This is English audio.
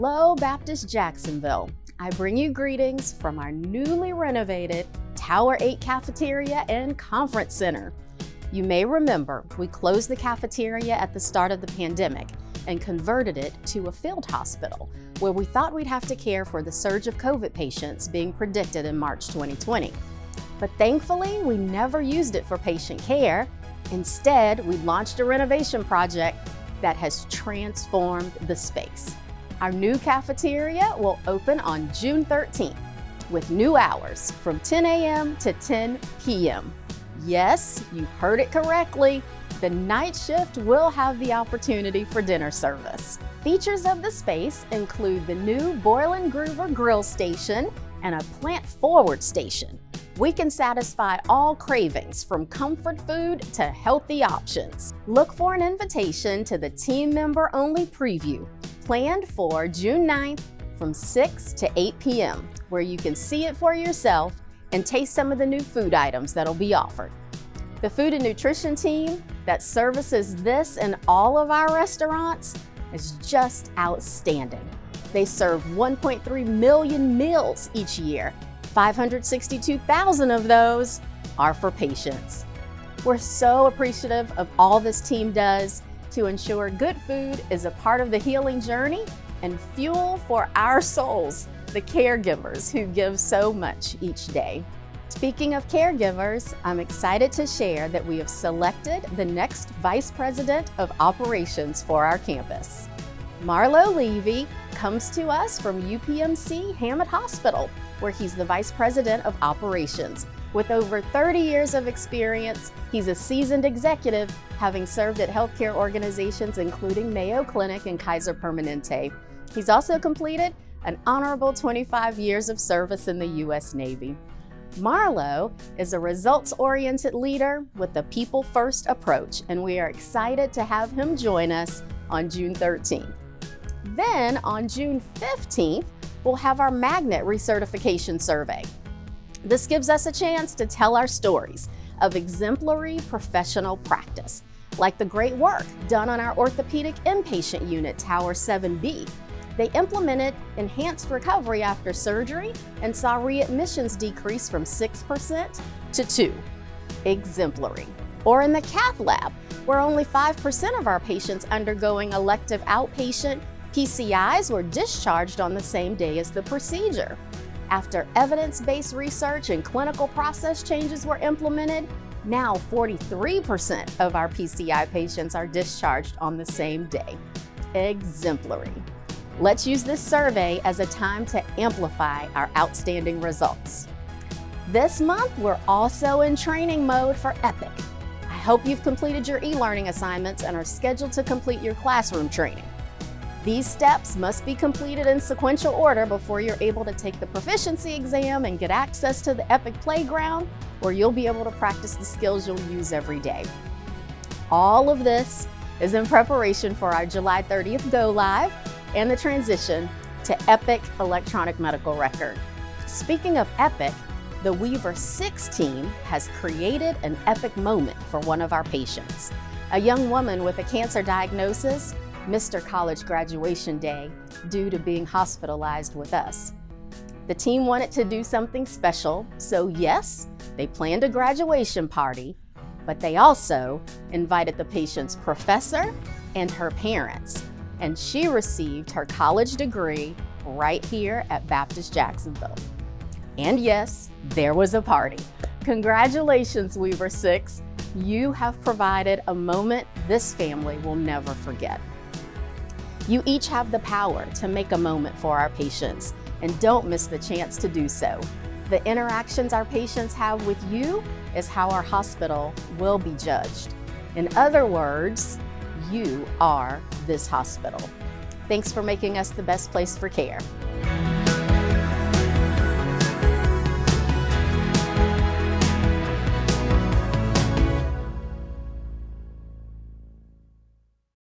Hello, Baptist Jacksonville. I bring you greetings from our newly renovated Tower 8 cafeteria and conference center. You may remember we closed the cafeteria at the start of the pandemic and converted it to a field hospital where we thought we'd have to care for the surge of COVID patients being predicted in March 2020. But thankfully, we never used it for patient care. Instead, we launched a renovation project that has transformed the space. Our new cafeteria will open on June 13th with new hours from 10 a.m. to 10 p.m. Yes, you heard it correctly. The night shift will have the opportunity for dinner service. Features of the space include the new Boil and Groover grill station and a plant-forward station. We can satisfy all cravings from comfort food to healthy options. Look for an invitation to the team member only preview planned for June 9th from 6 to 8 p.m. where you can see it for yourself and taste some of the new food items that'll be offered. The food and nutrition team that services this and all of our restaurants is just outstanding. They serve 1.3 million meals each year. 562,000 of those are for patients. We're so appreciative of all this team does to ensure good food is a part of the healing journey and fuel for our souls, the caregivers who give so much each day. Speaking of caregivers, I'm excited to share that we have selected the next Vice President of Operations for our campus. Marlo Levy comes to us from UPMC Hammett Hospital, where he's the Vice President of Operations. With over 30 years of experience, he's a seasoned executive, having served at healthcare organizations including Mayo Clinic and Kaiser Permanente. He's also completed an honorable 25 years of service in the U.S. Navy. Marlo is a results-oriented leader with a people-first approach, and we are excited to have him join us on June 13th. Then on June 15th, we'll have our Magnet recertification survey. This gives us a chance to tell our stories of exemplary professional practice, like the great work done on our orthopedic inpatient unit, Tower 7B. They implemented enhanced recovery after surgery and saw readmissions decrease from 6% to 2%. Exemplary. Or in the cath lab, where only 5% of our patients undergoing elective outpatient PCIs were discharged on the same day as the procedure. After evidence-based research and clinical process changes were implemented, now 43% of our PCI patients are discharged on the same day. Exemplary. Let's use this survey as a time to amplify our outstanding results. This month, we're also in training mode for EPIC. I hope you've completed your e-learning assignments and are scheduled to complete your classroom training. These steps must be completed in sequential order before you're able to take the proficiency exam and get access to the EPIC playground, where you'll be able to practice the skills you'll use every day. All of this is in preparation for our July 30th go live and the transition to EPIC electronic medical record. Speaking of EPIC, the Weaver 6 team has created an epic moment for one of our patients. A young woman with a cancer diagnosis missed her college graduation day due to being hospitalized with us. The team wanted to do something special, so yes, they planned a graduation party, but they also invited the patient's professor and her parents, and she received her college degree right here at Baptist Jacksonville. And yes, there was a party. Congratulations, Weaver 6. You have provided a moment this family will never forget. You each have the power to make a moment for our patients, and don't miss the chance to do so. The interactions our patients have with you is how our hospital will be judged. In other words, you are this hospital. Thanks for making us the best place for care.